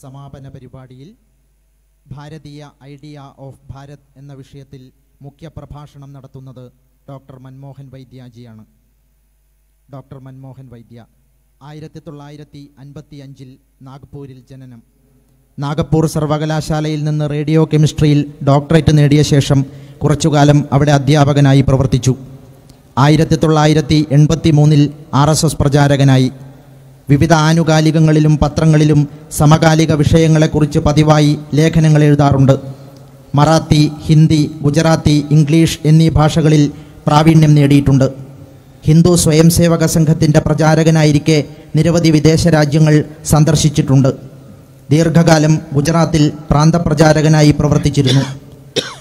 സമാപന പരിപാടിയിൽ ഭാരതീയ idea of Bharat എന്ന വിഷയത്തിൽ മുഖ്യപ്രഭാഷണം നടത്തുന്നത് ഡോക്ടർ മൻമോഹൻ വൈദ്യാജിയാണ്. ഡോക്ടർ മൻമോഹൻ വൈദ്യ 1955 നാഗ്പൂരിൽ ജനനം. നാഗപ്പൂർ സർവകലാശാലയിൽ നിന്ന് റേഡിയോ കെമിസ്ട്രിയിൽ ഡോക്ടറേറ്റ് നേടിയ ശേഷം കുറച്ചുകാലം അവിടെ അധ്യാപകനായി പ്രവർത്തിച്ചു. 1983 RSS പ്രചാരകനായി. വിവിധ ആനുകാലികങ്ങളിലും പത്രങ്ങളിലും സമകാലിക വിഷയങ്ങളെക്കുറിച്ച് പതിവായി ലേഖനങ്ങൾ എഴുതാറുണ്ട്. മറാത്തി, ഹിന്ദി, ഗുജറാത്തി, ഇംഗ്ലീഷ് എന്നീ ഭാഷകളിൽ പ്രാവീണ്യം നേടിയിട്ടുണ്ട്. ഹിന്ദു സ്വയംസേവക സംഘത്തിൻ്റെ പ്രചാരകനായിരിക്കെ നിരവധി വിദേശ രാജ്യങ്ങൾ സന്ദർശിച്ചിട്ടുണ്ട്. ദീർഘകാലം ഗുജറാത്തിൽ പ്രാന്തപ്രചാരകനായി പ്രവർത്തിച്ചിരുന്നു.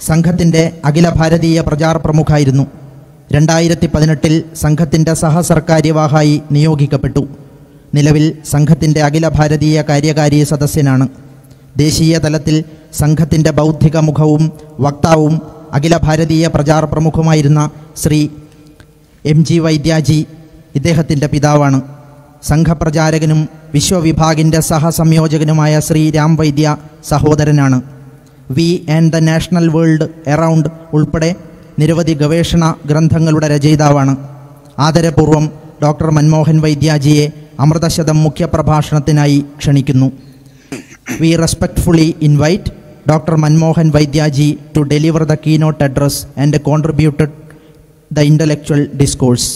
സംഘത്തിൻ്റെ അഖില ഭാരതീയ പ്രചാർ പ്രമുഖായിരുന്നു. 2018 സംഘത്തിൻ്റെ സഹസർക്കാര്യവാഹായി നിയോഗിക്കപ്പെട്ടു. നിലവിൽ സംഘത്തിൻ്റെ അഖില ഭാരതീയ കാര്യകാരി സദസ്യനാണ്. ദേശീയ തലത്തിൽ സംഘത്തിൻ്റെ ബൗദ്ധിക മുഖവും വക്താവും അഖില ഭാരതീയ പ്രചാർ പ്രമുഖമായിരുന്ന ശ്രീ MG വൈദ്യാജി ഇദ്ദേഹത്തിൻ്റെ പിതാവാണ്. സംഘപ്രചാരകനും വിശ്വവിഭാഗിൻ്റെ സഹസംയോജകനുമായ ശ്രീ രാം വൈദ്യ സഹോദരനാണ്. വി and the national world around ഉൾപ്പെടെ നിരവധി ഗവേഷണ ഗ്രന്ഥങ്ങളുടെ രചയിതാവാണ്. ആദരപൂർവം ഡോക്ടർ മൻമോഹൻ വൈദ്യാജിയെ അമൃതശതം മുഖ്യപ്രഭാഷണത്തിനായി ക്ഷണിക്കുന്നു. We respectfully invite doctor Manmohan Vaidyaji to deliver the keynote address and contributed the intellectual discourse.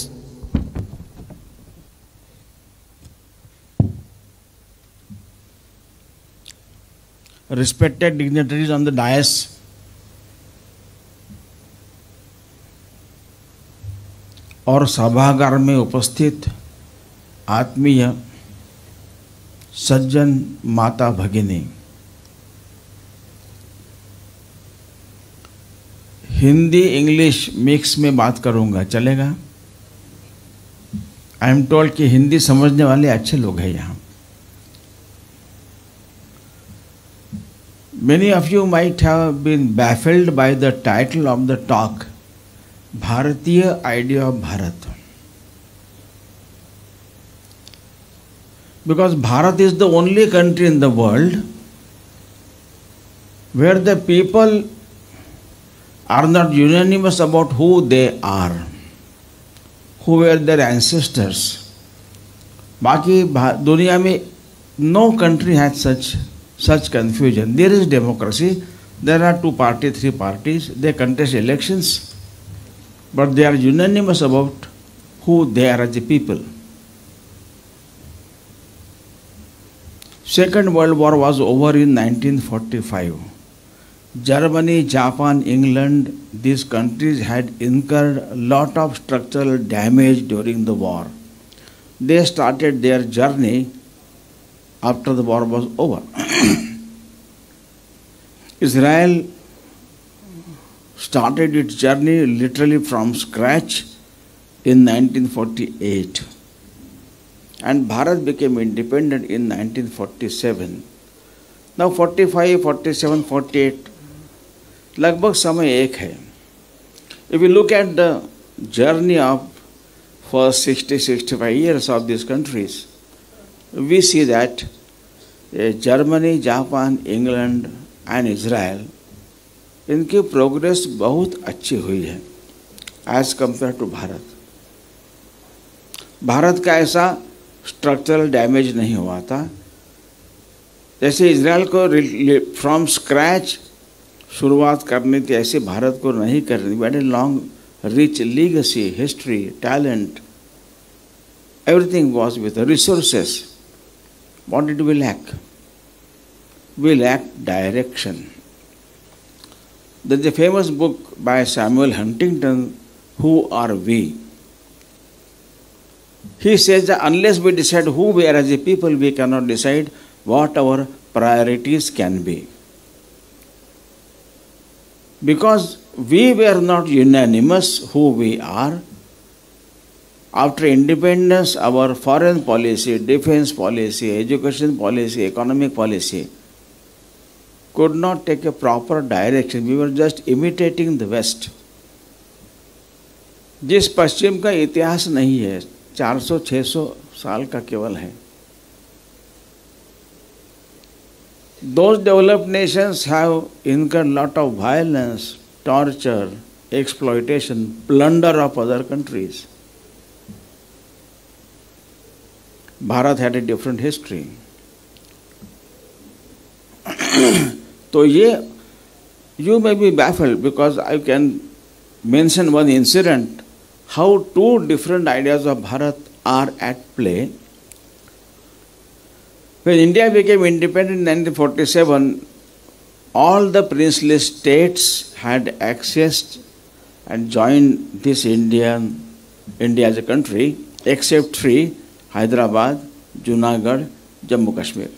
Respected dignitaries on the dais, और सभागार में उपस्थित आत्मीय सज्जन माता भगिनी, हिंदी इंग्लिश मिक्स में बात करूंगा, चलेगा? आई एम टोल्ड कि हिंदी समझने वाले अच्छे लोग हैं यहाँ. Many of you might have been baffled by the title of the talk, Bharatiya Idea of Bharat. Because Bharat is the only country in the world where the people are not unanimous about who they are, who were their ancestors. बाकी दुनिया में no country has such confusion. There is democracy. There are 2 parties, 3 parties. They contest elections, but they are unanimous about who they are as a people. Second World War was over in 1945. Germany, Japan, England, these countries had incurred a lot of structural damage during the war. They started their journey after the war was over. Israel started its journey literally from scratch in 1948, and Bharat became independent in 1947. Now 45, 47, 48 लगभग समय एक है. If you look at the journey of first 60-65 years of these countries, we see that Germany, Japan, England and Israel, इनकी progress बहुत अच्छी हुई है as compare to Bharat. Bharat का ऐसा स्ट्रक्चरल डैमेज नहीं हुआ था. जैसे इजराइल को फ्रॉम स्क्रैच शुरुआत करनी थी, ऐसे भारत को नहीं करनी. Very long rich legacy, history, talent, everything was with the resources. What did we lack? We lacked direction. There is a famous book by Samuel Huntington, Who Are We? He says that unless we decide who we are as a people, we cannot decide what our priorities can be. Because we were not unanimous who we are, after independence, our foreign policy, defense policy, education policy, economic policy could not take a proper direction. We were just imitating the West. जिस पश्चिम का इतिहास नहीं है, 400-600 साल का केवल है, Those developed nations have incurred lot of violence, torture, exploitation, plunder of other countries. Bharat had a different history. So you may be baffled because I can mention one incident how two different ideas of Bharat are at play. When India became independent in 1947, all the princely states had accessed and joined this India as a country, except three: Hyderabad, Junagadh, Jammu Kashmir.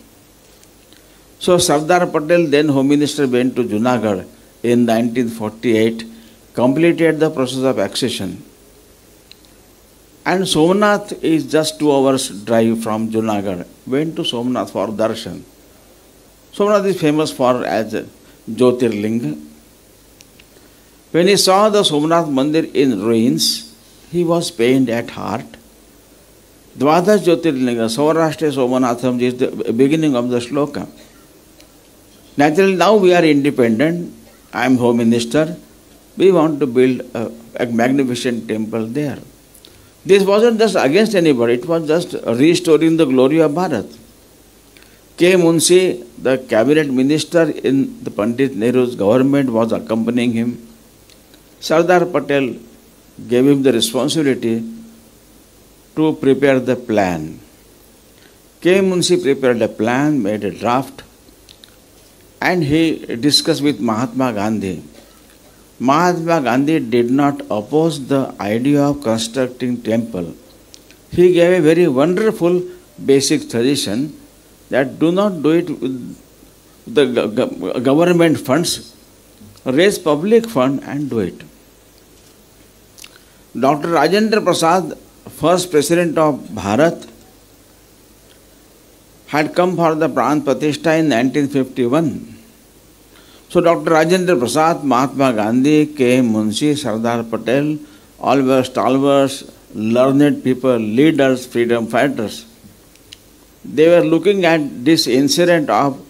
So Sardar Patel, then Home Minister, went to Junagadh in 1948, completed the process of accession. And Somnath is just 2 hours drive from Junagadh. Went to Somnath for darshan. Somnath is famous for as Jyotirlinga. When he saw the Somnath Mandir in ruins, he was pained at heart. Dvadas Jyotirlinga, Saurashtra Somanatham is the beginning of the shloka. Naturally, now we are independent. I am Home Minister. We want to build a magnificent temple there. This wasn't just against anybody, it was just restoring the glory of Bharat. K. Munshi, the cabinet minister in the Pandit Nehru's government, was accompanying him. Sardar Patel gave him the responsibility to prepare the plan. K. Munshi prepared a plan, made a draft, and he discussed with Mahatma Gandhi. Mahatma Gandhi did not oppose the idea of constructing temple. He gave a very wonderful basic suggestion that do not do it with the government funds, raise public fund and do it. Dr. Rajendra Prasad, first president of Bharat, had come for the Pran Pratishtha in 1951. So Dr. Rajendra Prasad, Mahatma Gandhi, K. Munshi, Sardar Patel, all were stalwarts, learned people, leaders, freedom fighters. They were looking at this incident of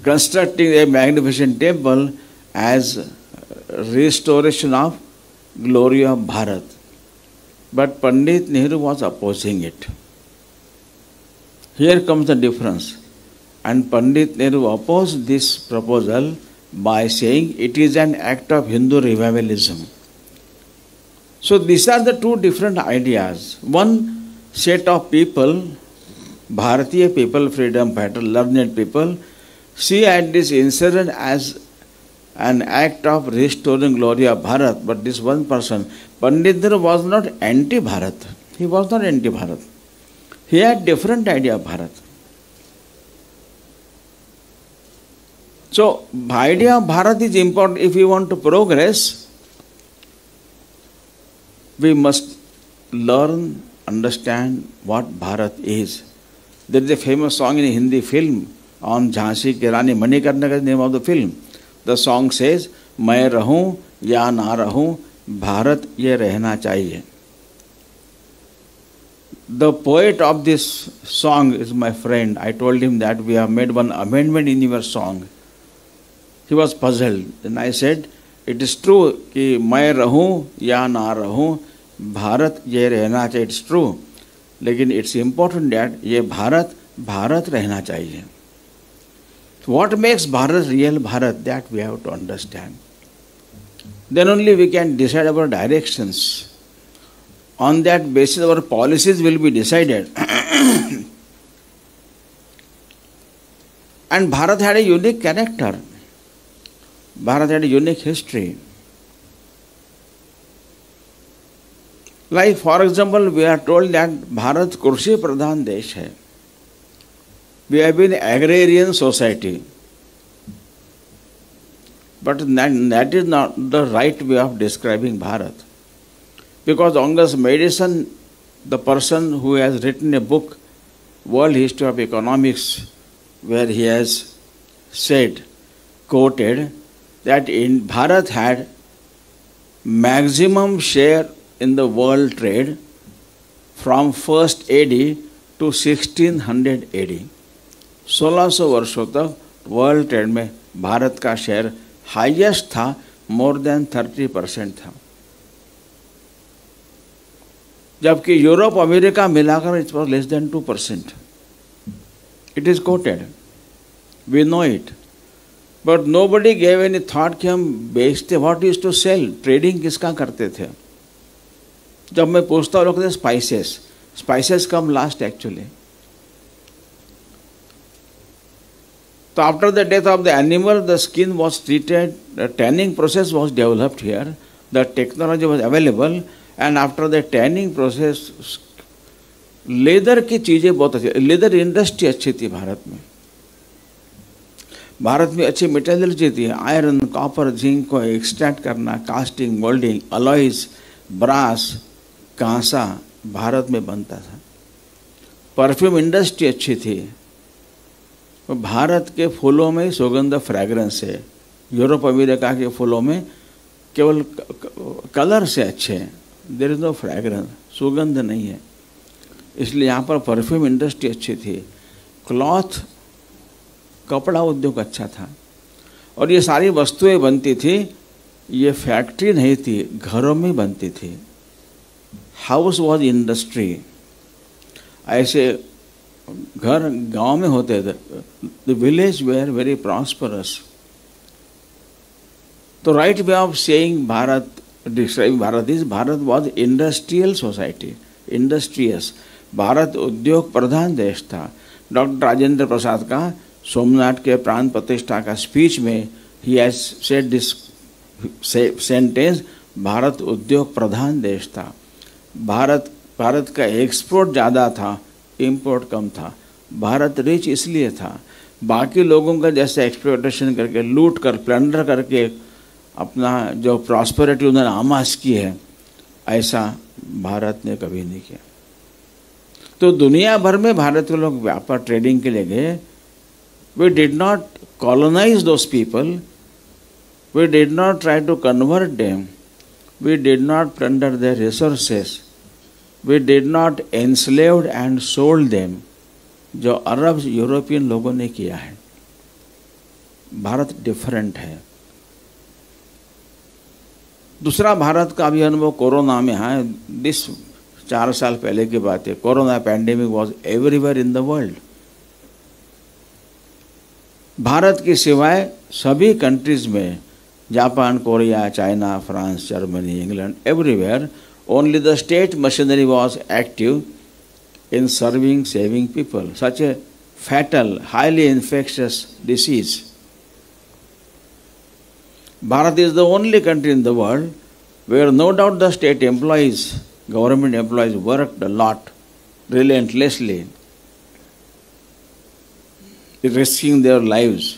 constructing a magnificent temple as restoration of glory of Bharat. But Pandit Nehru was opposing it. Here comes the difference. And Pandit Nehru opposed this proposal by saying it is an act of Hindu revivalism. So these are the two different ideas. One set of people, Bharatiya people, freedom fighter, learned people, see at this incident as an act of restoring glory of Bharat. But this one person, Pandit Nehru, was not anti-Bharat. He was not anti-Bharat. He had different idea of Bharat. So, the idea of Bharat is important. If we want to progress, we must learn, understand what Bharat is. There is a famous song in a Hindi film on Jhansi Ki Rani, Manikarnika is the name of the film. The song says, "Main rahun ya na rahun, Bharat ye rehna chahiye." The poet of this song is my friend. I told him that we have made one amendment in your song. He was puzzled. Then I said, it is true कि मैं रहूं या ना रहूं, भारत ये रहना चाहिए. It's true. लेकिन it's important that ये भारत भारत रहना चाहिए. What makes Bharat real Bharat? That we have to understand. Then only we can decide our directions. On that basis, our policies will be decided. And Bharat had a unique character. Bharat had a unique history. Like, for example, we are told that Bharat Kurshi Pradhan Desh hai. We have been agrarian society. But that is not the right way of describing Bharat. Because Angus Madison, the person who has written a book, World History of Economics, where he has said, quoted, that in Bharat had maximum share in the world trade from 1st AD to 1600 AD. 1600 वर्षों तक world trade में भारत का share highest था, more than 30% था, जबकि Europe America मिलाकर it was less than 2%. It is quoted, we know it, but nobody gave any thought कि हम बेचते. What use to sell, trading किसका करते थे? जब मैं पूछता हूँ लोग कहते spices. Spices come last actually. तो after the death of the animal the skin was treated, the tanning process was developed here, the technology was available, and after the tanning process leather की चीज़ें बहुत अच्छी, leather industry अच्छी थी भारत में. भारत में अच्छी मटेरियल थी, आयरन, कॉपर, जिंक को एक्सट्रैक्ट करना, कास्टिंग, मोल्डिंग, अलॉयज, ब्रास, कांसा भारत में बनता था. परफ्यूम इंडस्ट्री अच्छी थी. भारत के फूलों में सुगंध फ्रैग्रेंस है, यूरोप अमेरिका के फूलों में केवल कलर से अच्छे हैं, देयर इज नो फ्रैग्रेंस, सुगंध नहीं है. इसलिए यहाँ पर परफ्यूम इंडस्ट्री अच्छी थी. क्लॉथ, कपड़ा उद्योग अच्छा था. और ये सारी वस्तुएं बनती थी, ये फैक्ट्री नहीं थी, घरों में बनती थी. House was industry. ऐसे घर गांव में होते थे. The village were very prosperous. तो right way of saying Bharat, describing Bharat is, Bharat was industrial society, industrious. Bharat उद्योग प्रधान देश था. डॉक्टर राजेंद्र प्रसाद का सोमनाथ के प्राण प्रतिष्ठा का स्पीच में he has said this sentence, Bharat उद्योग प्रधान देश था. भारत का एक्सपोर्ट ज़्यादा था, इंपोर्ट कम था. भारत रिच इसलिए था, बाकी लोगों का जैसे एक्सप्लॉयटेशन करके, लूट कर, प्लंडर करके अपना जो प्रॉस्पेरिटी उन्होंने आमाश की है, ऐसा भारत ने कभी नहीं किया. तो दुनिया भर में भारत के लोग व्यापार ट्रेडिंग के लिए गए. We did not colonise those people, we did not try to convert them, we did not plunder their resources, we did not enslaved and sold them, जो अरब यूरोपियन लोगों ने किया है. भारत डिफरेंट है. दूसरा भारत का भी अनुभव कोरोना में है. दिस 4 साल पहले की बात है. Corona pandemic was everywhere in the world. Bharat की सिवाय सभी कंट्रीज में, Japan, Korea, China, France, Germany, England, everywhere only the state machinery was active in serving, saving people. Such a fatal, highly infectious disease. Bharat is the only country in the world where no doubt the state employees, government employees worked a lot, relentlessly, risking their lives.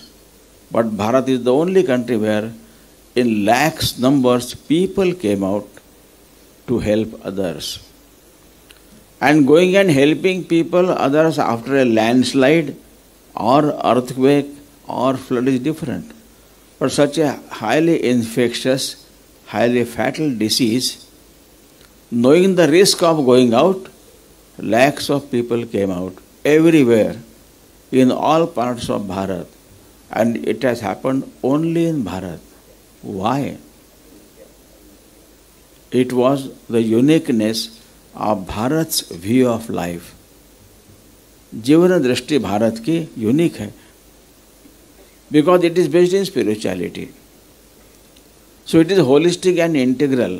But Bharat is the only country where in lakhs numbers people came out to help others. And going and helping people, others after a landslide or earthquake or flood is different. But such a highly infectious, highly fatal disease, knowing the risk of going out, lakhs of people came out everywhere in all parts of Bharat. And it has happened only in Bharat. Why? It was the uniqueness of Bharat's view of life. जीवन दृष्टि भारत की unique है, because it is based in spirituality. So it is holistic and integral.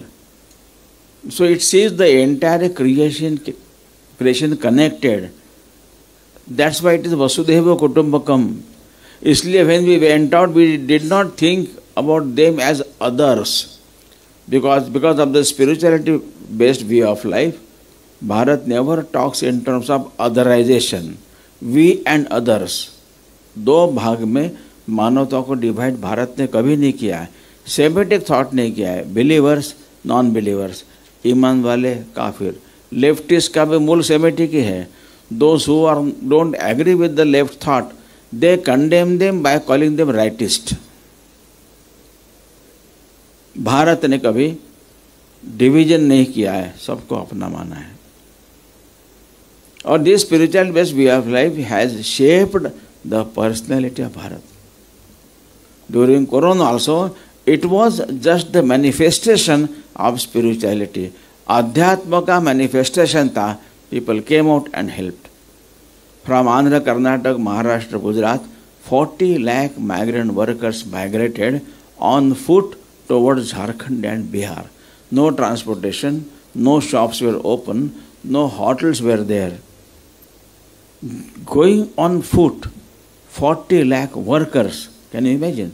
So it sees the entire creation connected. That's why it is Vasudhaiva Kutumbakam. इसलिए when we went out, we did not think about them as others. Because of the spirituality based view of life, Bharat never talks in terms of otherization, we and others. 2 भाग में मानवता को divide Bharat ने कभी नहीं किया है. Semitic thought नहीं किया है. बिलीवर्स, नॉन बिलीवर्स, ईमान वाले, काफिर. लेफ्टिस्ट का भी मूल सेमेटिक ही है. Those who don't agree with the left thought, they condemn them by calling them rightist. Bharat ने कभी डिवीजन नहीं किया है, सबको अपना माना है. और this spiritual based way of life has shaped the personality of Bharat. During Corona also, it was just the manifestation of spirituality. Adhyatma का manifestation था. People came out and helped. From Andhra, Karnataka, Maharashtra, Gujarat, 40 lakh migrant workers migrated on foot towards Jharkhand and Bihar. No transportation, no shops were open, no hotels were there. Going on foot, 40 lakh workers, can you imagine?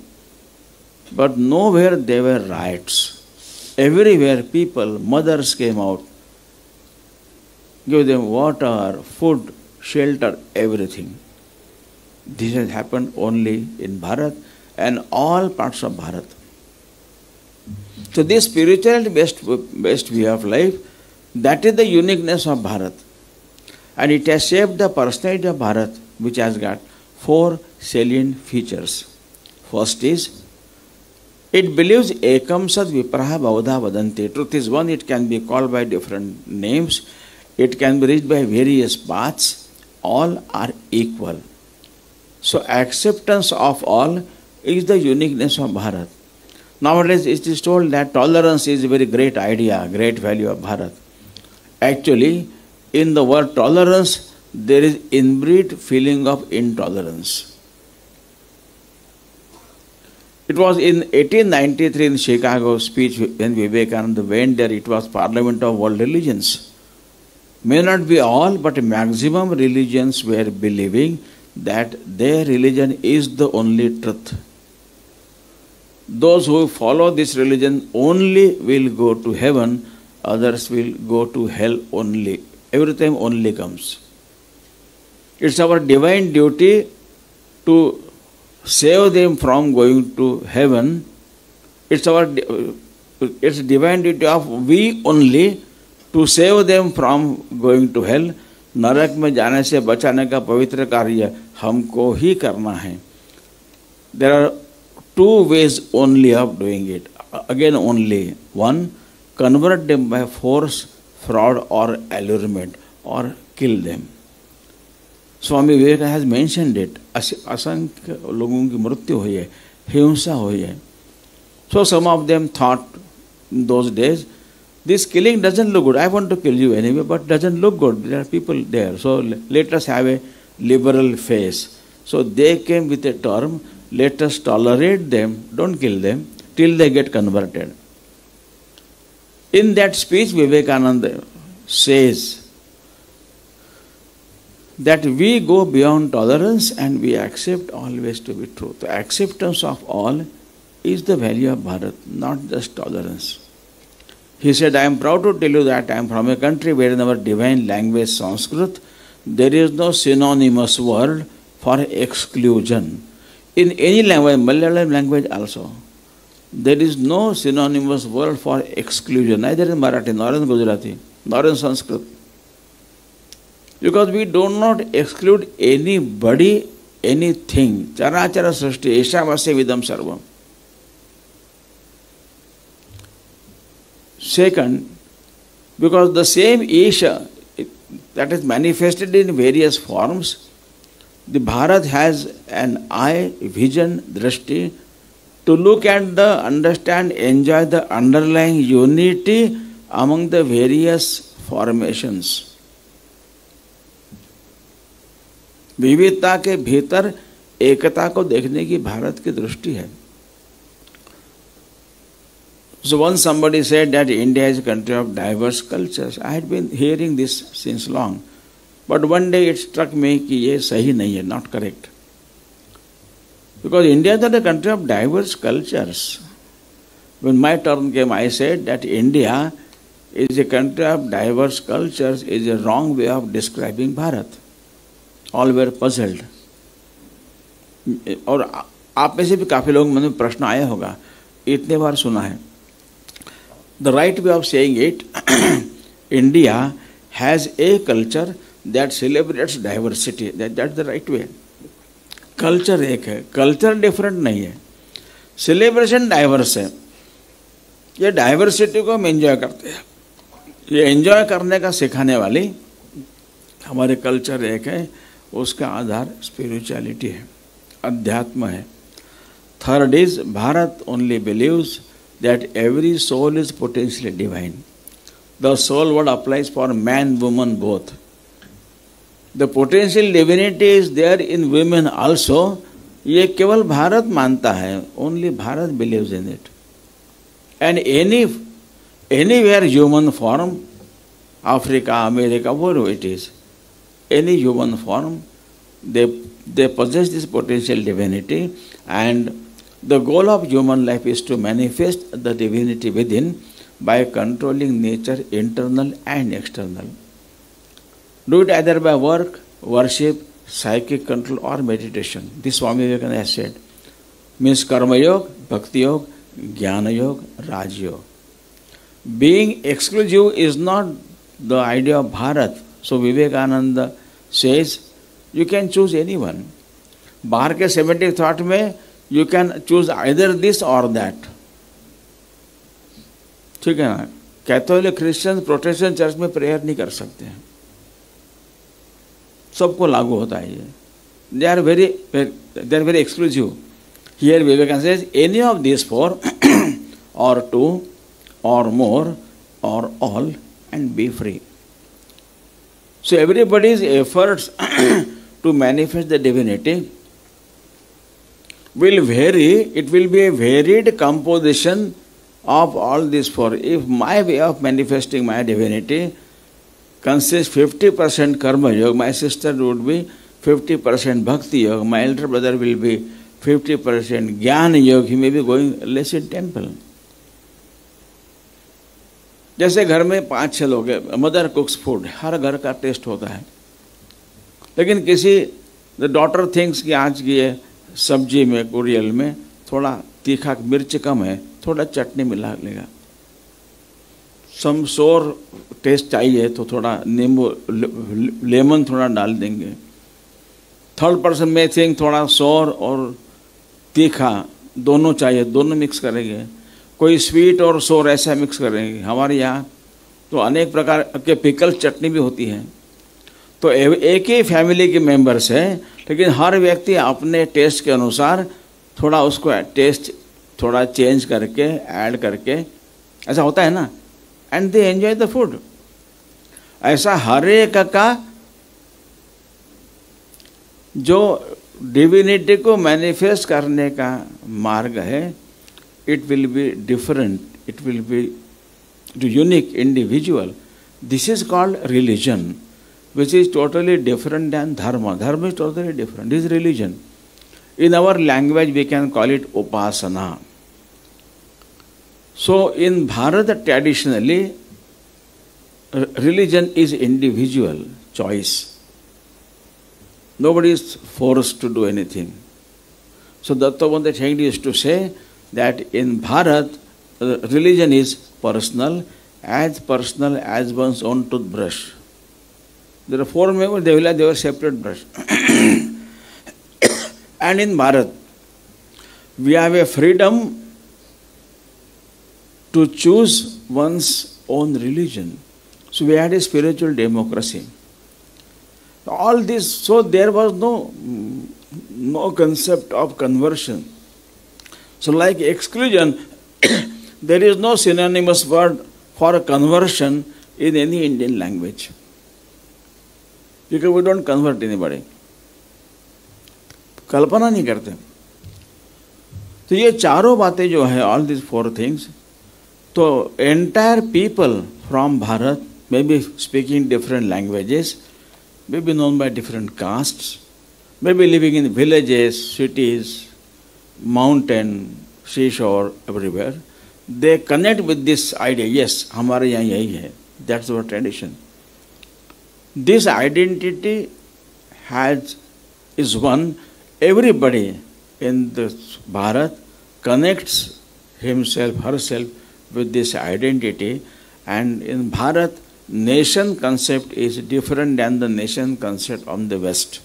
But nowhere there were riots. Everywhere people, mothers came out, give them water, food, shelter, everything. This has happened only in Bharat and all parts of Bharat. So this spirituality based way of life, that is the uniqueness of Bharat. And it has shaped the personality of Bharat, which has got 4 salient features. First is, it believes ekam sad vipraha bhavudha vadanti. Truth is one, it can be called by different names. It can be reached by various paths. All are equal. So acceptance of all is the uniqueness of Bharat. Nowadays it is told that tolerance is a very great idea, great value of Bharat. Actually, in the word tolerance, there is inbred feeling of intolerance. It was in 1893 in Chicago speech when Vivekananda went there, it was Parliament of World Religions. May not be all, but maximum religions were believing that their religion is the only truth. Those who follow this religion only will go to heaven, others will go to hell only. Every time only comes. It's our divine duty to save them from going to heaven. It's divine duty of we only to save them from going to hell. नरक में जाने से बचाने का पवित्र कार्य हमको ही करना है. There are 2 ways only of doing it. Again only. One, convert them by force, fraud or allurement, or kill them. Swami Vivekananda has mentioned it. असंख्य लोगों की मृत्यु हुई है, हिंसा हुई है. So some of them thought in those days, this killing doesn't look good. I want to kill you anyway, but doesn't look good. There are people there. So let us have a liberal face. So they came with a term, let us tolerate them, don't kill them, till they get converted. In that speech, Vivekananda says that we go beyond tolerance and we accept always to be true. The acceptance of all is the value of Bharat, not just tolerance. He said, I am proud to tell you that I am from a country where in our divine language Sanskrit, there is no synonymous word for exclusion. In any language, Malayalam language also, there is no synonymous word for exclusion, neither in Marathi, nor in Gujarati, nor in Sanskrit. Because we do not exclude anybody, anything. Charachara srishti, eshavasya vidam sarvam. Second, because the same Isha that is manifested in various forms, the Bharat has an eye, vision, drishti, to look at the, understand, enjoy the underlying unity among the various formations. विविधता के भीतर एकता को देखने की भारत की दृष्टि है. So once somebody said that India is a country of diverse cultures. I had been hearing this since long. But one day it struck me कि ये सही नहीं है, not correct. Because India is not a country of diverse cultures. When my turn came, I said that India is a country of diverse cultures is a wrong way of describing Bharat. All were puzzled. और आप में से भी काफी लोग मन में प्रश्न आया होगा, इतने बार सुना है. The right way of saying it, India has a culture that celebrates diversity. That's the right way. Culture एक है, culture different नहीं है. Celebration diverse है. ये diversity को हम enjoy करते हैं. ये enjoy करने का सिखाने वाली हमारे culture एक है उसका आधार स्पिरिचुअलिटी है, अध्यात्म है. Third is Bharat only believes that every soul is potentially divine. The soul word applies for man, woman both. The potential divinity is there in women also. ये केवल भारत मानता है, only Bharat believes in it. And anywhere human form, Africa, America, wherever it is, any human form, they possess this potential divinity, and the goal of human life is to manifest the divinity within by controlling nature, internal and external. Do it either by work, worship, psychic control or meditation. This Swami Vivekananda has said. Means Karma Yoga, Bhakti Yoga, Jnana Yoga, Raj Yoga. Being exclusive is not the idea of Bharat. So Vivekananda says, you can choose anyone. बाहर के 70 thought में you can choose either this or that. ठीक है ना. Catholic, Christian, Protestant church में prayer नहीं कर सकते हैं, सबको लागू होता है ये. They are very exclusive. Here Vivekananda says any of these four or two or more or all and be free. So everybody's efforts to manifest the divinity will vary. It will be a varied composition of all these four. If my way of manifesting my divinity consists 50% karma yoga, my sister would be 50% bhakti yoga, my elder brother will be 50% jnana yoga, he may be going less in temple. जैसे घर में 5-6 लोग हैं, mother कुक्स food, हर घर का test होता है, लेकिन किसी द डॉटर थिंक्स कि आज की ये सब्जी में, कुरियल में थोड़ा तीखा मिर्च कम है, थोड़ा चटनी मिला लेगा. सम सोर टेस्ट चाहिए तो थोड़ा नींबू, लेमन थोड़ा डाल देंगे. थर्ड पर्सन में थिंक थोड़ा सोर और तीखा दोनों चाहिए, दोनों मिक्स करेंगे. कोई स्वीट और सोर ऐसा मिक्स करेंगे. हमारे यहाँ तो अनेक प्रकार के पिकल चटनी भी होती है. तो एक ही फैमिली के मेंबर्स हैं, लेकिन हर व्यक्ति अपने टेस्ट के अनुसार थोड़ा उसको टेस्ट थोड़ा चेंज करके ऐड करके, ऐसा होता है ना, and they enjoy the food. ऐसा हर एक का जो डिविनिटी को मैनिफेस्ट करने का मार्ग है, it will be different, it will be unique, individual. This is called religion, which is totally different than dharma. Dharma is totally different. This is religion. In our language, we can call it upasana. So, in Bharat, traditionally, religion is individual choice. Nobody is forced to do anything. So, Dattavanta Chengdi used to say that in Bharat, religion is personal as one's own toothbrush. There are 4 members, they will have their separate brush. And in Bharat, we have a freedom to choose one's own religion. So we had a spiritual democracy. All this, so there was no concept of conversion. So like exclusion, there is no synonymous word for conversion in any Indian language. Because we don't convert anybody. कल्पना नहीं करते. तो ये चारों बातें जो है, all these 4 things, तो entire people from Bharat may be speaking different languages, may be known by different castes, may be living in villages, cities, mountain, seashore, everywhere. They connect with this idea, yes, हमारे यहाँ यही है. That's our tradition. This identity is one. Everybody in the Bharat connects himself, herself with this identity, and in Bharat, nation concept is different than the nation concept of the West.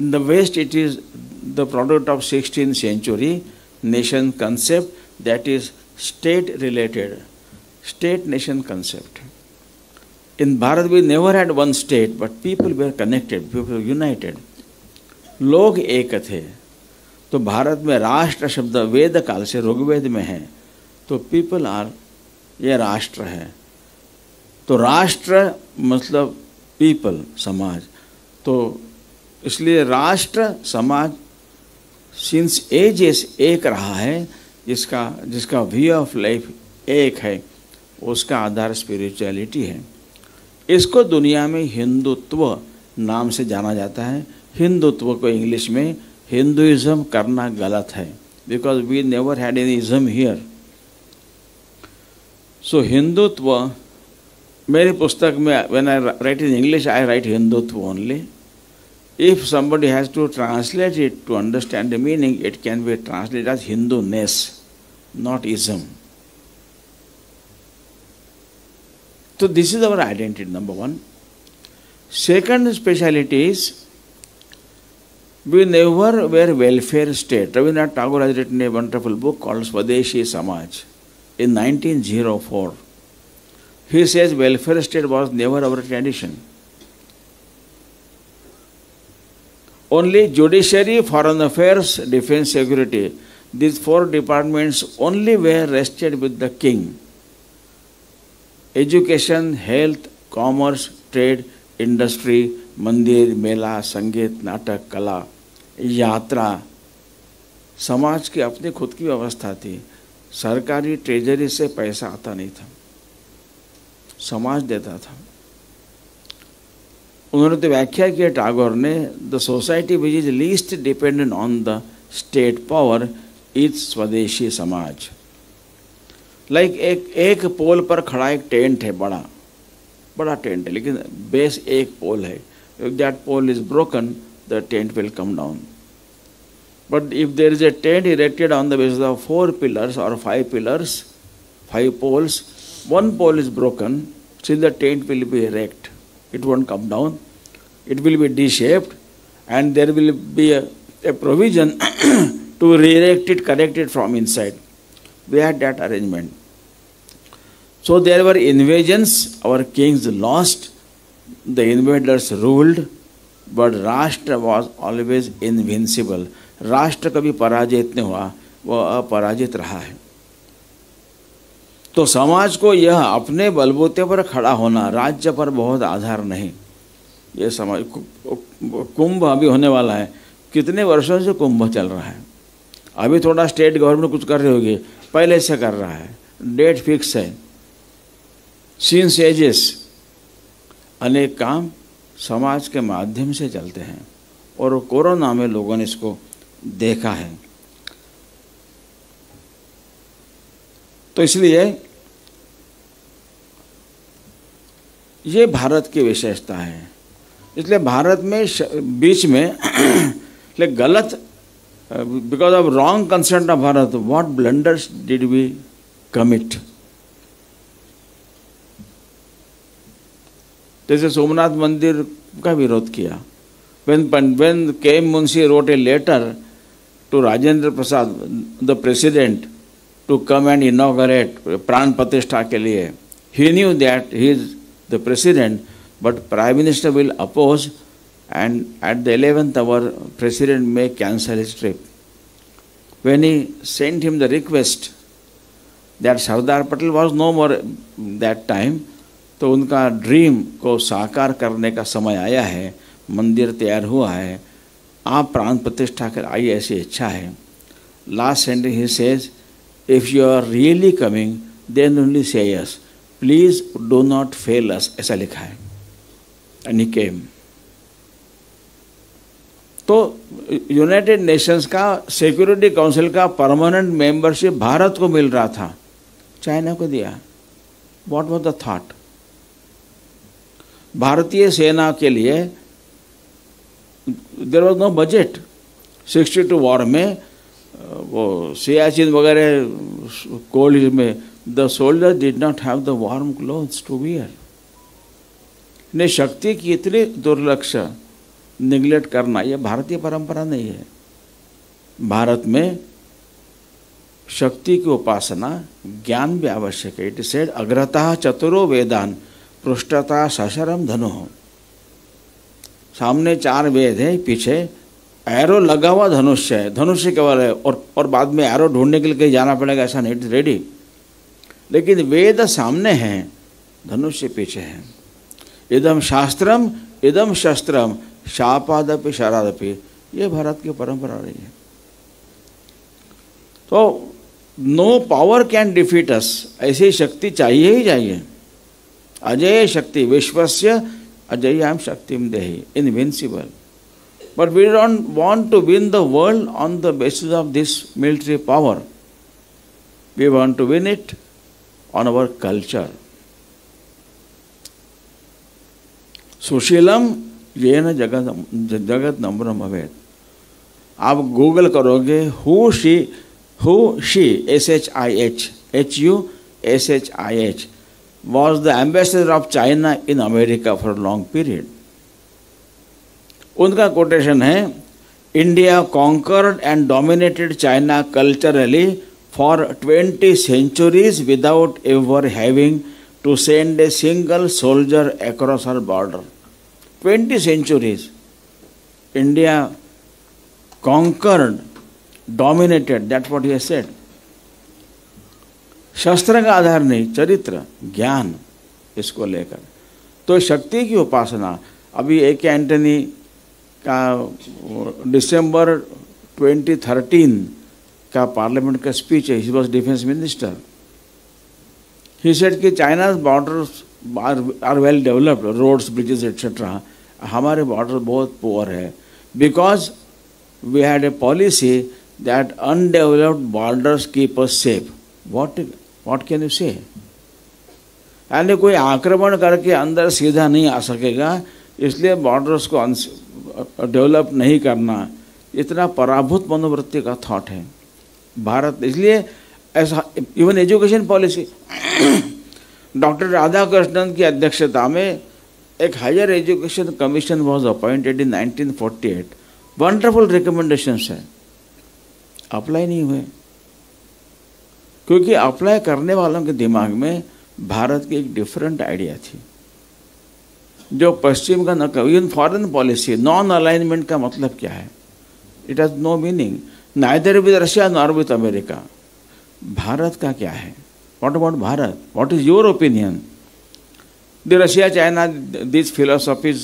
In the West, it is the product of 16th century nation concept, that is state-related, state-nation concept. In Bharat, we never had one state, but people were connected, people were united. लोग एक थे। तो भारत में राष्ट्र शब्द वेद काल से ऋग्वेद में है, तो पीपल आर, ये राष्ट्र है। तो राष्ट्र मतलब पीपल, समाज। तो इसलिए राष्ट्र समाज सिंस एजेस एक रहा है, जिसका व्यू ऑफ लाइफ एक है, उसका आधार स्पिरिचुअलिटी है। इसको दुनिया में हिंदुत्व नाम से जाना जाता है। हिंदुत्व को इंग्लिश में हिंदुइज्म करना गलत है, because we never had any ism here. So Hindutva, मेरी पुस्तक में when I write in English I write Hindutva only. If somebody has to translate it to understand the meaning, it can be translated as Hindu-ness, not ism. So this is our identity, number one. Second speciality is, we never were welfare state. Rabindranath Tagore has written a wonderful book called Swadeshi Samaj in 1904. He says welfare state was never our tradition. Only judiciary, foreign affairs, defense, security, these four departments only were rested with the king. Education, health, commerce, trade, industry, मंदिर, मेला, संगीत, नाटक, कला, यात्रा, समाज की अपनी खुद की व्यवस्था थी। सरकारी ट्रेजरी से पैसा आता नहीं था, समाज देता था। उन्होंने तो व्याख्या किया टैगोर ने, the society which is least dependent on the state power is स्वदेशी समाज। लाइक एक पोल पर खड़ा एक टेंट है, बड़ा टेंट है, लेकिन बेस एक पोल है। If that pole is broken, the tent will come down. But if there is a tent erected on the basis of 4 pillars or 5 pillars, 5 poles, one pole is broken, still the tent will be erect. It won't come down. It will be D-shaped, and there will be a provision to re-erect it, correct it from inside. We had that arrangement. So there were invasions, our kings lost, the invaders ruled, but राष्ट्र was always invincible. राष्ट्र कभी पराजित नहीं हुआ, वह अपराजित रहा है। तो समाज को यह अपने बलबूते पर खड़ा होना, राज्य पर बहुत आधार नहीं, ये समाज। कुंभ अभी होने वाला है, कितने वर्षों से कुंभ चल रहा है। अभी थोड़ा स्टेट गवर्नमेंट कुछ कर रही होगी, पहले से कर रहा है, डेट फिक्स है। सिंस एजेस अनेक काम समाज के माध्यम से चलते हैं, और कोरोना में लोगों ने इसको देखा है। तो इसलिए ये भारत की विशेषता है। इसलिए भारत में बीच में गलत, because of wrong consent of Bharat, what blunders did we commit. जैसे सोमनाथ मंदिर का विरोध किया। When K.M. Munshi wrote a letter to Rajendra Prasad, the president, to come and inaugurate प्राण प्रतिष्ठा के लिए, he knew that he is the president, but Prime Minister will oppose, and at the 11th hour, President may cancel his trip. When he sent him the request that Sardar Patel was no more that time, तो उनका dream को साकार करने का समय आया है, मंदिर तैयार हुआ है, आप प्राण प्रतिष्ठा कर आइए, ऐसी इच्छा है। लास्ट सेंटेंस ही says, if you are really coming then only say yes, please do not fail us, ऐसा लिखा है। And he came. तो यूनाइटेड नेशंस का सिक्योरिटी काउंसिल का परमानेंट मेंबरशिप भारत को मिल रहा था, चाइना को दिया। What was the thought? भारतीय सेना के लिए there was no budget. 62 war में वो सियाचिन वगैरह कोल्ड में the soldier did not have the warm clothes to wear. ने शक्ति की इतनी दुर्लक्ष्य, निगलेक्ट करना, यह भारतीय परंपरा नहीं है। भारत में शक्ति की उपासना, ज्ञान भी आवश्यक है। इट इज सेड अग्रतः चतुरो वेदान पृष्ठता सशरम धनु। सामने 4 वेद है, पीछे एरो लगा हुआ धनुष्य है, धनुष्य केवल है, और बाद में एरो ढूंढने के लिए कहीं जाना पड़ेगा ऐसा नहीं, रेडी। लेकिन वेद सामने है, धनुष्य पीछे है। इदम शास्त्रम इदम शस्त्रम शापादपि शरादपि, ये भारत की परंपरा रही है। तो नो पावर कैन डिफीट अस, ऐसी शक्ति चाहिए ही चाहिए। अजय शक्ति विश्वस्य अजय्याम शक्तिम देहि, invincible. But we don't want to win the world on the basis of this military power. We want to win it on our culture. सुशीलम येन जगत नम्रम भवेत्। आप गूगल करोगे who she SHIH was the ambassador of China in America for a long period. उनका quotation है, India conquered and dominated China culturally for 20 centuries without ever having to send a single soldier across her border. 20 centuries. India conquered, dominated, that's what he has said. शस्त्र का आधार नहीं, चरित्र, ज्ञान, इसको लेकर तो शक्ति की उपासना। अभी ए.के. एंटनी का दिसंबर 2013 का पार्लियामेंट का स्पीच है, he was defence minister. He said कि China's borders are well developed, roads, bridges etcetera. हमारे बॉर्डर बहुत पुअर है, because we had a policy that undeveloped borders keep us safe. What can you say? यानी कोई आक्रमण करके अंदर सीधा नहीं आ सकेगा, इसलिए बॉर्डर्स को डेवलप नहीं करना, इतना पराभूत मनोवृत्ति का थॉट है भारत। इसलिए ऐसा even education policy doctor Radhakrishnan की अध्यक्षता में एक higher education commission was appointed in 1948। Wonderful recommendations है, अप्लाई नहीं हुए, क्योंकि अप्लाई करने वालों के दिमाग में भारत की एक डिफरेंट आइडिया थी, जो पश्चिम का न कभी। In foreign policy non alignment का मतलब क्या है? It has no meaning, neither with Russia nor with America. Bharat का क्या है? What about Bharat? What is your opinion? The Russia China this philosophies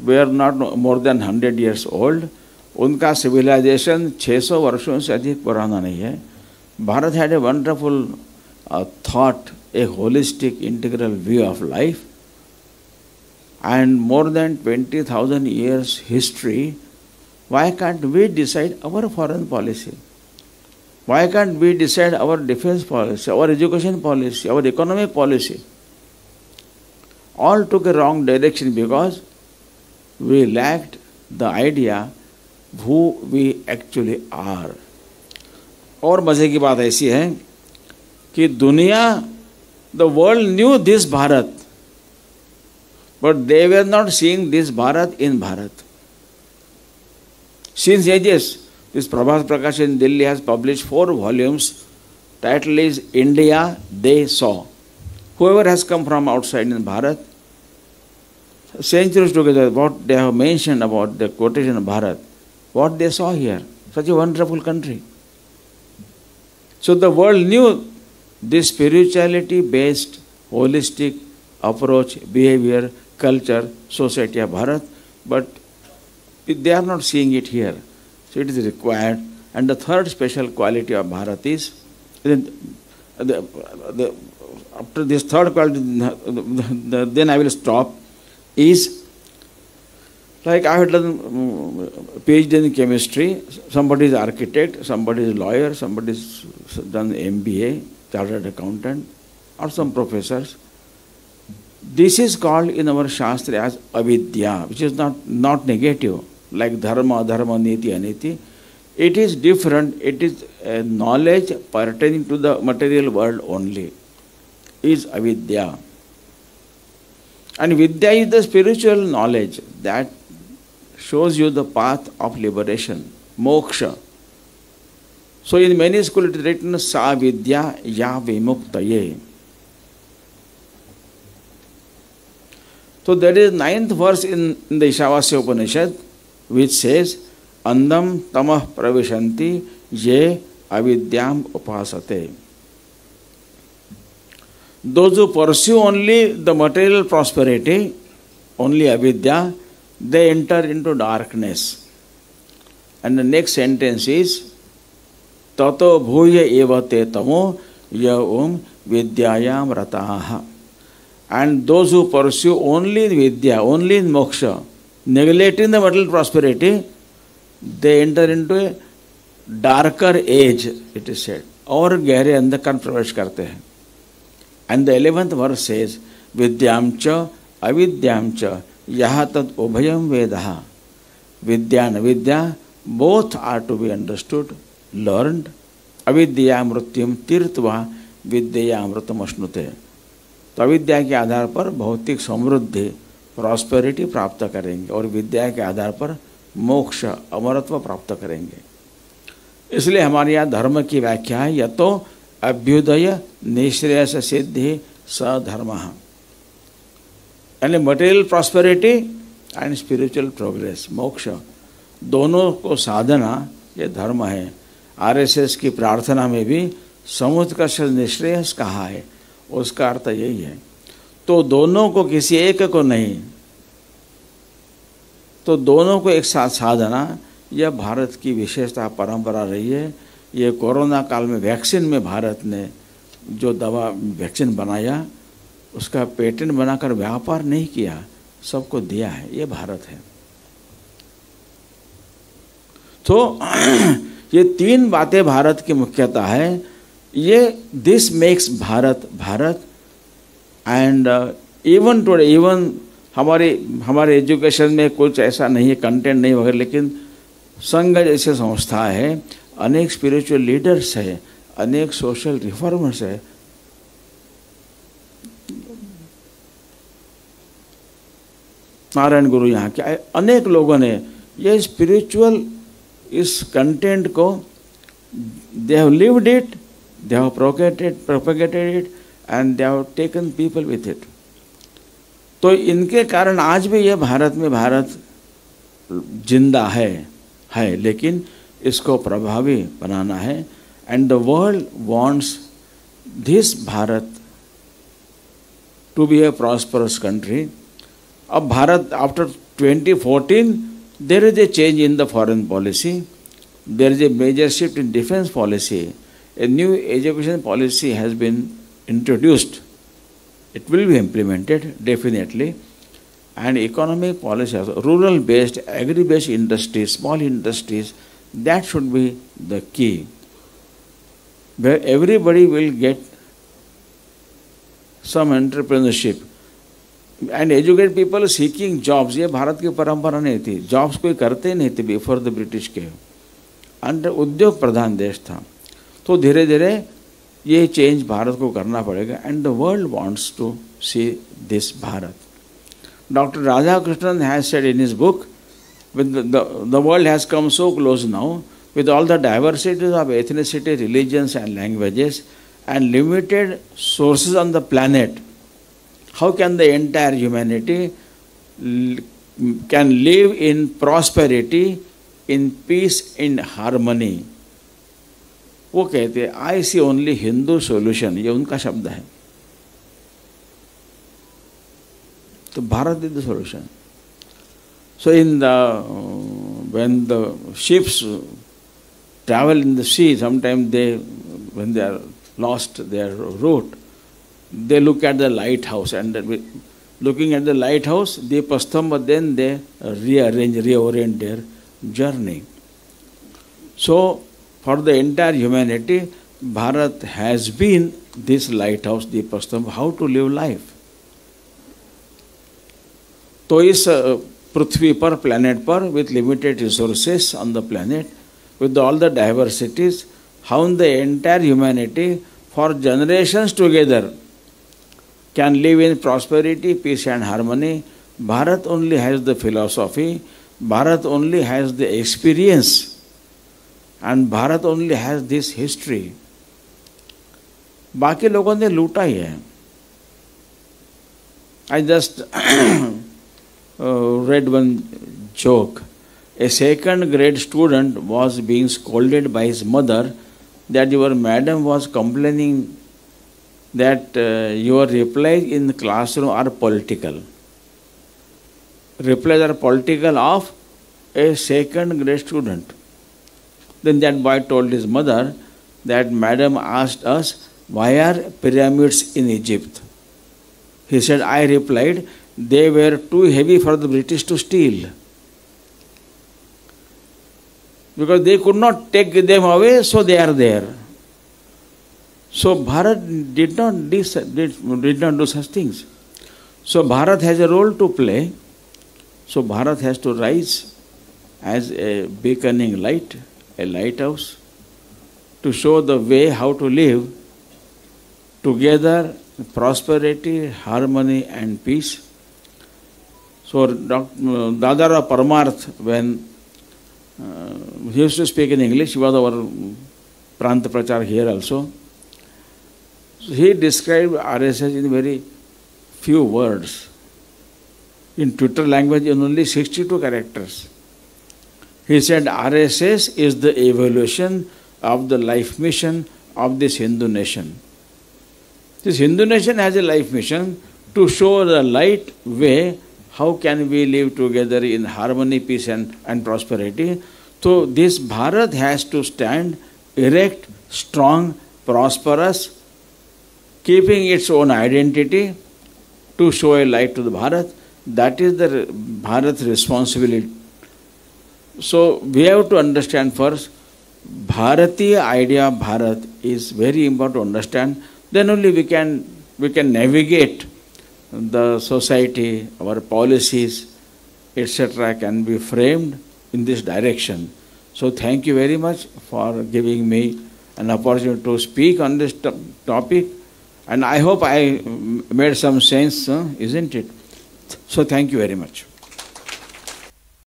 were not more than 100 years old. उनका civilisation 600 वर्षों से अधिक पुराना नहीं है। Bharat had a wonderful thought, a holistic integral view of life, and more than 20,000 years history. Why can't we decide our foreign policy? Why can't we decide our defense policy, our education policy, our economic policy? All took a wrong direction because we lacked the idea who we actually are. और मजे की बात ऐसी है कि दुनिया, the world knew this Bharat, but they were not seeing this Bharat in Bharat. Since ages, this Prabhat Prakash in Delhi has published 4 volumes. Title is India They Saw. Whoever has come from outside in Bharat, centuries together, what they have mentioned about the quotation of Bharat, what they saw here, such a wonderful country. So the world knew this spirituality based, holistic approach, behavior, culture, society of Bharat, but they are not seeing it here. So it is required. And the third special quality of Bharat is, after this third quality, then I will stop, is like I have done PhD in chemistry, somebody is architect, somebody is lawyer, somebody has done MBA, chartered accountant, or some professors. This is called in our Shastra as avidya, which is not negative, like dharma, dharma, niti, aniti. It is different. It is a knowledge pertaining to the material world only, is avidya. And vidya is the spiritual knowledge that shows you the path of liberation, moksha. So in many schools it is written, sa vidya ya vimuktaye. So there is 9th verse in the Ishavasya Upanishad which says, अंधम तमः प्रविशन्ति ये अविद्याम उपासते. Those who pursue only the material prosperity, only avidya, they enter into darkness. And the next sentence is tato bhuya evate tamo ya vidyayam rataha. And those who pursue only vidya, only moksha, neglecting the material prosperity, they enter into a darker age, it is said. और गहरे अंधकार में प्रवेश करते हैं. And the 11th verse says, Vidyam cha avidyam cha yaha tat ubhayam vedaha. Vidya and avidya, both are to be understood, learned. Avidya mrutyam tirtva vidyaya amrutam ashnute. तो अविद्या के आधार पर भौतिक समृद्धि, प्रॉस्पेरिटी प्राप्त करेंगे और विद्या के आधार पर मोक्ष, अमरत्व प्राप्त करेंगे. इसलिए हमारे यहाँ धर्म की व्याख्या है यतो अभ्युदय निश्रेयस सिद्धि सधर्म, यानी material prosperity and spiritual progress, मोक्ष, दोनों को साधना ये धर्म है. आरएसएस की प्रार्थना में भी समुत्कर्ष निश्रेयस कहा है, उसका अर्थ यही है. तो दोनों को, किसी एक को नहीं, तो दोनों को एक साथ साधना, यह भारत की विशेषता परंपरा रही है. ये कोरोना काल में वैक्सीन में भारत ने जो दवा वैक्सीन बनाया, उसका पेटेंट बनाकर व्यापार नहीं किया, सबको दिया है. ये भारत है. तो ये तीन बातें भारत की मुख्यता है. ये this makes Bharat Bharat. And even today, even हमारे एजुकेशन में कुछ ऐसा नहीं है, कंटेंट नहीं वगैरह, लेकिन संघ जैसे संस्था है, अनेक स्पिरिचुअल लीडर्स है, अनेक सोशल रिफॉर्मर्स है. नारायण गुरु यहाँ के अनेक लोगों ने ये स्पिरिचुअल इस कंटेंट को, they have lived it, they have propagated it and they have taken people with it. तो इनके कारण आज भी यह भारत में भारत जिंदा है, लेकिन इसको प्रभावी बनाना है. And the world wants this Bharat to be a prosperous country. अब Bharat after 2014 there is a change in the foreign policy, there is a major shift in defence policy. A new education policy has been introduced. It will be implemented definitely. And economic policy, rural-based, agri-based industries, small industries, that should be the key. Where everybody will get some entrepreneurship. And educate people seeking jobs. ये भारत की परंपरा नहीं थी. Jobs कोई करते नहीं थे before the British के. And उद्योग प्रधान देश था. तो धीरे धीरे ये चेंज भारत को करना पड़ेगा. And the world wants to see this Bharat. Doctor Radhakrishnan has said in his book, with the world has come so close now with all the diversities of ethnicity, religions and languages and limited sources on the planet, how can the entire humanity can live in prosperity, in peace, in harmony. वो कहते हैं I see only Hindu solution, ये उनका शब्द है. तो Bharat is the solution. So in the when the ships travel in the sea, sometime they when they are lost their route, they look at the lighthouse and looking at the lighthouse, Deepasthamba, then they reorient their journey. So, for the entire humanity, Bharat has been this lighthouse, Deepasthamba, how to live life. तो इस पृथ्वी पर, planet पर, with limited resources on the planet, with all the diversities, how the entire humanity for generations together can live in prosperity, peace and harmony. Bharat only has the philosophy, Bharat only has the experience, and Bharat only has this history. बाकी लोगों ने लूटा ही है. I just read one joke. a second grade student was being scolded by his mother that your madam was complaining that your replies in the classroom are political. Replies are political of a second grade student. Then that boy told his mother that madam asked us, why are pyramids in Egypt? He said, I replied, they were too heavy for the British to steal. Because they could not take them away, so they are there. So Bharat did not do such things. So Bharat has a role to play. So Bharat has to rise as a beaconing light, a lighthouse, to show the way how to live together, prosperity, harmony and peace. So Dadara Paramarth, when he used to speak in English, he was our Prant Prachar here also. So he described RSS in very few words. In Twitter language, in only 62 characters. He said RSS is the evolution of the life mission of this Hindu nation. This Hindu nation has a life mission to show the light way how can we live together in harmony, peace and prosperity. So this Bharat has to stand erect, strong, prosperous, keeping its own identity to show a light to the Bharat. That is the Bharat's responsibility. So we have to understand first, Bharatiya idea of Bharat is very important to understand. Then only we can navigate the society, our policies, etc. can be framed in this direction. So thank you very much for giving me an opportunity to speak on this topic. And I hope I made some sense, isn't it? So thank you very much.